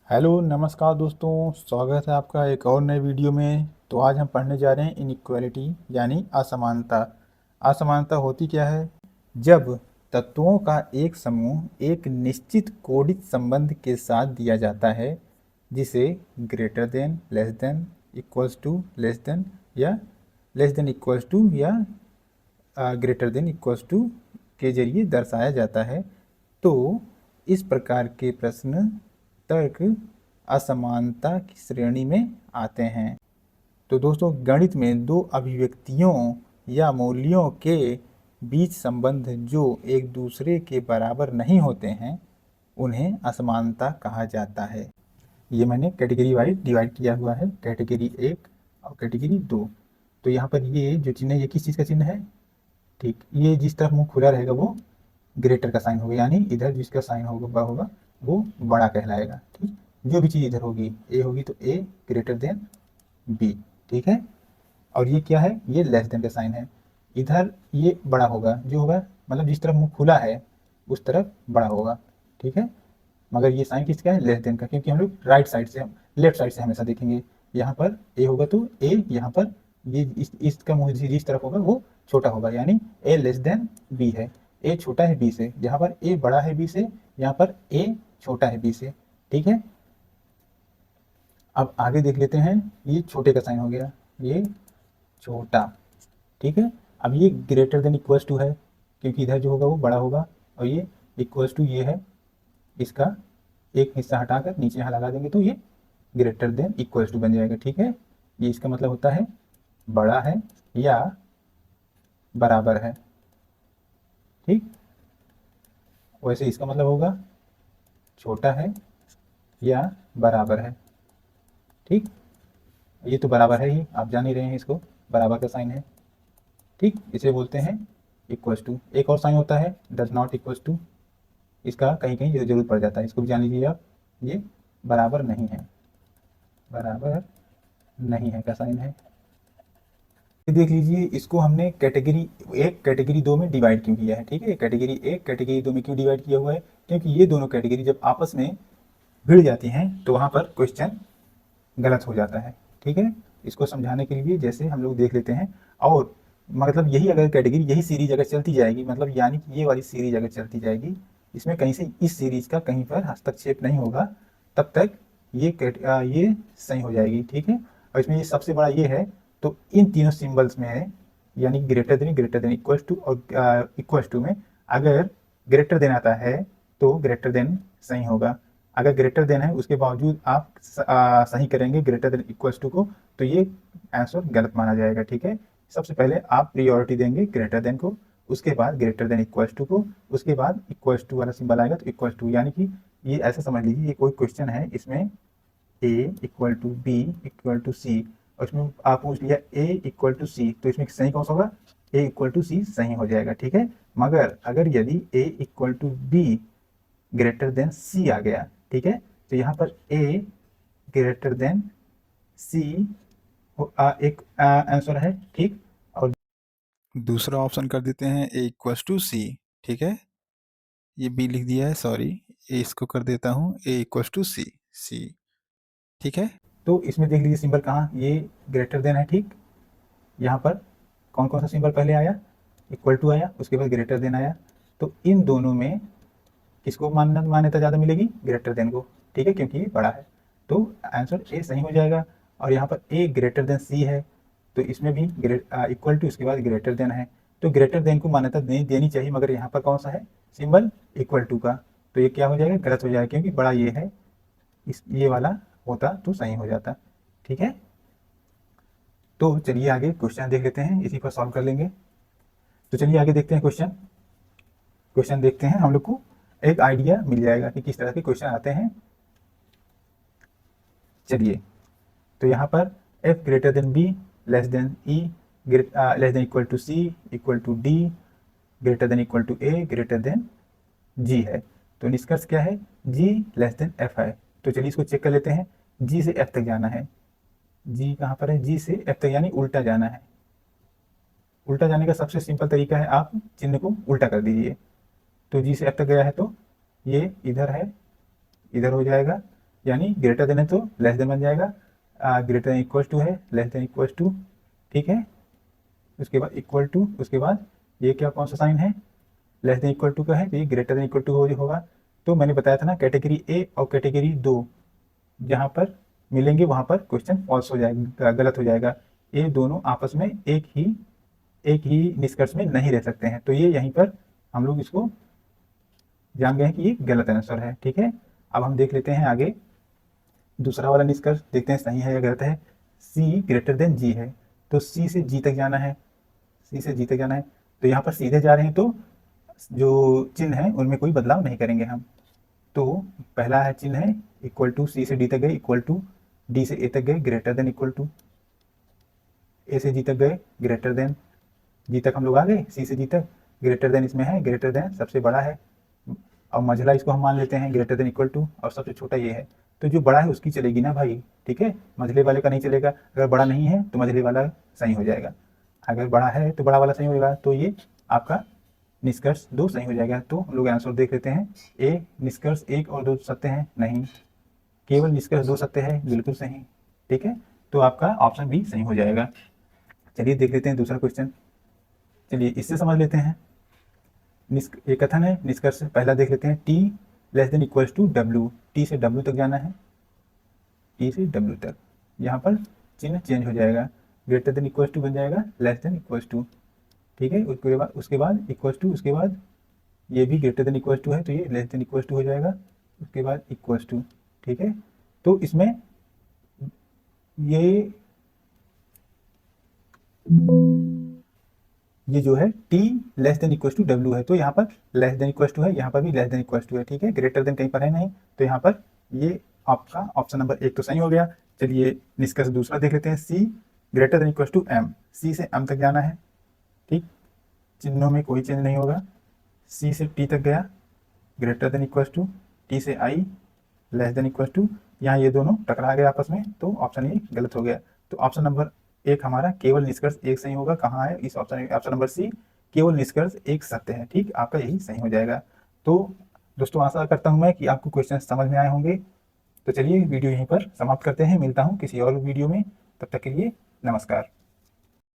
Hello नमस्कार दोस्तों, स्वागत है आपका एक और नए वीडियो में। तो आज हम पढ़ने जा रहे हैं इनइक्वालिटी यानी असमानता। असमानता होती क्या है? जब तत्वों का एक समूह एक निश्चित कोडित संबंध के साथ दिया जाता है, जिसे greater than, less than, equals to, less than या लेस देन इक्वल्स टू या ग्रेटर देन इक्वल्स टू के जरिए दर्शाया जाता है, तो इस प्रकार के प्रश्न तर्क असमानता की श्रेणी में आते हैं। तो दोस्तों, गणित में दो अभिव्यक्तियों या मूल्यों के बीच संबंध जो एक दूसरे के बराबर नहीं होते हैं, उन्हें असमानता कहा जाता है। ये मैंने कैटेगरी वाइज डिवाइड किया हुआ है, कैटेगरी एक और कैटेगरी दो। तो यहाँ पर ये जो चिन्ह है, ये किस चीज़ का चिन्ह है? ठीक, ये जिस तरफ मुंह खुला रहेगा वो ग्रेटर का साइन होगा, यानी इधर जिसका साइन होगा वो बड़ा कहलाएगा। ठीक, जो भी चीज़ इधर होगी, ए होगी तो ए ग्रेटर देन बी। ठीक है, और ये क्या है? ये लेस देन का साइन है। इधर ये बड़ा होगा, जो होगा मतलब जिस तरफ मुंह खुला है उस तरफ बड़ा होगा। ठीक है, मगर ये साइन किसका है? लेस देन का, क्योंकि हम लोग राइट साइड से, हम लेफ्ट साइड से हमेशा देखेंगे। यहाँ पर ए होगा तो ए, यहाँ पर ये इसका मुंह जिस तरफ होगा वो छोटा होगा, यानी ए लेस देन बी है। ए छोटा है बी से, यहाँ पर ए बड़ा है बी से, यहाँ पर ए छोटा है बी से। ठीक है, अब आगे देख लेते हैं। ये छोटे का साइन हो गया, ये छोटा। ठीक है, अब ये ग्रेटर देन इक्वल्स टू है, क्योंकि इधर जो होगा वो बड़ा होगा, और ये इक्वल्स टू ये है, इसका एक हिस्सा हटाकर नीचे यहाँ लगा देंगे तो ये ग्रेटर देन इक्वल्स टू बन जाएगा। ठीक है, ये इसका मतलब होता है बड़ा है या बराबर है। ठीक, वैसे इसका मतलब होगा छोटा है या बराबर है। ठीक, ये तो बराबर है ही, आप जान ही रहे हैं, इसको बराबर का साइन है। ठीक, इसे बोलते हैं इक्वल्स टू। एक और साइन होता है डज नॉट इक्वल्स टू, इसका कहीं कहीं जरूरत पड़ जाता है, इसको भी जान लीजिए आप। ये बराबर नहीं है, बराबर नहीं है का साइन है। देख लीजिए, इसको हमने कैटेगरी एक कैटेगरी दो में डिवाइड क्यों किया है। ठीक है, कैटेगरी एक कैटेगरी दो में क्यों डिवाइड किया हुआ है? क्योंकि ये दोनों कैटेगरी जब आपस में भिड़ जाती हैं तो वहाँ पर क्वेश्चन गलत हो जाता है। ठीक है, इसको समझाने के लिए जैसे हम लोग देख लेते हैं, और मतलब यही अगर कैटेगरी, यही सीरीज अगर चलती जाएगी, मतलब यानी कि ये वाली सीरीज अगर चलती जाएगी, इसमें कहीं से इस सीरीज का कहीं पर हस्तक्षेप नहीं होगा, तब तक ये सही हो जाएगी। ठीक है, और इसमें ये सबसे बड़ा ये है, तो इन तीनों सिंबल्स में है, यानी ग्रेटर देन इक्वल्स टू और इक्वल्स टू में अगर ग्रेटर देन आता है तो ग्रेटर देन सही होगा। अगर ग्रेटर देन है उसके बावजूद आप सही करेंगे ग्रेटर देन इक्वल्स टू को, तो ये आंसर गलत माना जाएगा। ठीक है, सबसे पहले आप प्रियोरिटी देंगे ग्रेटर देन को, उसके बाद ग्रेटर देन इक्वल्स टू को, उसके बाद इक्वल्स टू वाला सिंबल आएगा तो इक्वल्स टू, यानी कि ये ऐसा समझ लीजिए, ये कोई क्वेश्चन है, इसमें A equal to B equal to C, और इसमें आप पूछ लिया ए इक्वल टू सी, तो इसमें सही कौन सा होगा? ए इक्वल टू सी सही हो जाएगा। ठीक है, मगर अगर यदि A equal to B greater than C आ गया, ठीक है, तो यहाँ पर ए ग्रेटर देन सी एक आंसर है। ठीक, और दूसरा ऑप्शन कर देते हैं ए इक्वल्स टू सी। ठीक है, ये बी लिख दिया है, सॉरी, इसको कर देता हूँ ए इक्वल्स टू सी, सी। ठीक है, तो इसमें देख लीजिए सिंबल कहाँ, ये ग्रेटर देन है। ठीक, यहाँ पर कौन कौन सा सिंबल पहले आया? इक्वल टू आया, उसके बाद ग्रेटर देन आया, तो इन दोनों में किसको मान्यता ज़्यादा मिलेगी? ग्रेटर देन को। ठीक है, क्योंकि ये बड़ा है, तो आंसर ए सही हो जाएगा। और यहाँ पर ए ग्रेटर देन सी है, तो इसमें भी इक्वल टू उसके बाद ग्रेटर देन है, तो ग्रेटर देन को मान्यता नहीं देनी चाहिए, मगर यहाँ पर कौन सा है सिंबल? इक्वल टू का, तो ये क्या हो जाएगा? गलत हो जाएगा, क्योंकि बड़ा ये है, इस ये वाला होता तो सही हो जाता। ठीक है, तो चलिए आगे क्वेश्चन देख लेते हैं, इसी पर सॉल्व कर लेंगे। तो चलिए आगे देखते हैं क्वेश्चन। क्वेश्चन देखते हैं, हम लोग को एक आइडिया मिल जाएगा कि किस तरह के क्वेश्चन आते हैं। चलिए, तो यहाँ पर f greater than B, less than E, less than equal to C, equal to D, greater than equal to A, greater than G है। तो निष्कर्ष क्या है? g लेस देन f है। तो चलिए इसको चेक कर लेते हैं। g से f तक जाना है, g कहाँ पर है? g से f तक, यानी उल्टा जाना है। उल्टा जाने का सबसे सिंपल तरीका है, आप चिन्ह को उल्टा कर दीजिए। तो जी से f तक गया है तो ये इधर है, इधर हो जाएगा, यानी ग्रेटर देन है तो लेस देन बन जाएगा, ग्रेटर देन इक्वल टू है, लेस देन इक्वल टू, ठीक है। उसके बाद इक्वल टू, उसके बाद ये क्या कौन सा साइन है, लेस देन इक्वल टू का है, तो ये ग्रेटर देन इक्वल टू होगा। तो मैंने बताया था ना कैटेगरी ए और कैटेगरी 2 जहाँ पर मिलेंगे वहाँ पर क्वेश्चन फॉल्स हो जाएगा, गलत हो जाएगा। ये दोनों आपस में एक ही निष्कर्ष में नहीं रह सकते हैं। तो ये यहीं पर हम लोग इसको जान गए हैं कि ये गलत आंसर है, ठीक है। अब हम देख लेते हैं आगे दूसरा वाला निष्कर्ष, देखते हैं सही है या गलत है। सी ग्रेटर देन जी है, तो सी से जी तक जाना है, सी से जी तक जाना है। तो यहाँ पर सीधे जा रहे हैं तो जो चिन्ह है उनमें कोई बदलाव नहीं करेंगे हम। तो पहला है चिन्ह है इक्वल टू, सी से डी तक गए इक्वल टू, डी से ए तक गए ग्रेटर देन इक्वल टू, ए से जी तक गए ग्रेटर देन, जी तक हम लोग आ गए, सी से जी तक ग्रेटर देन इसमें है, ग्रेटर देन सबसे बड़ा है। और मझला इसको हम मान लेते हैं ग्रेटर देन इक्वल टू, और सबसे छोटा ये है। तो जो बड़ा है उसकी चलेगी ना भाई, ठीक है, मझले वाले का नहीं चलेगा। अगर बड़ा नहीं है तो मझले वाला सही हो जाएगा, अगर बड़ा है तो बड़ा वाला सही होगा। तो ये आपका निष्कर्ष 2 सही हो जाएगा। तो हम लोग आंसर देख लेते हैं। ए निष्कर्ष 1 और 2 सत्य हैं, नहीं। केवल निष्कर्ष 2 सत्य है, बिल्कुल सही, ठीक है। तो आपका ऑप्शन बी सही हो जाएगा। चलिए देख लेते हैं दूसरा क्वेश्चन, चलिए इससे समझ लेते हैं। ये कथन है, निष्कर्ष पहला देख लेते हैं। T less than equals to W, T से डब्ल्यू तक जाना है, टी से डब्ल्यू तक। यहाँ पर चिन्ह चेंज हो जाएगा, ग्रेटर देन इक्वल्स टू बन जाएगा लेस देन इक्वल्स टू, ठीक है। उसके बाद इक्वल्स टू, उसके बाद ये भी ग्रेटर देन इक्वल्स टू है तो ये लेस देन इक्वल्स टू हो जाएगा, उसके बाद इक्वल्स टू, ठीक है। तो इसमें ये जो है T less than equals to W है, तो यहाँ पर लेस देन इक्वल्स टू है, यहाँ पर भी लेस देन इक्वल्स टू है, ठीक है। ग्रेटर देन कहीं पर है नहीं, तो यहाँ पर ये आपका ऑप्शन नंबर 1 तो सही हो गया। चलिए निष्कर्ष दूसरा देख लेते हैं। C greater than equals to M, C से एम तक जाना है, ठीक, चिन्हों में कोई चेंज नहीं होगा। सी से टी तक गया greater than equals to, T से I less than equals to, यहाँ ये दोनों टकरा गए आपस में, तो ऑप्शन ये गलत हो गया। तो ऑप्शन नंबर 1 हमारा केवल निष्कर्ष 1 सही होगा। कहाँ है इस ऑप्शन, ऑप्शन नंबर सी केवल निष्कर्ष 1 सत्य है, ठीक, आपका यही सही हो जाएगा। तो दोस्तों आशा करता हूँ मैं कि आपको क्वेश्चन समझ में आए होंगे। तो चलिए वीडियो यहीं पर समाप्त करते हैं, मिलता हूँ किसी और वीडियो में, तब तक के लिए नमस्कार।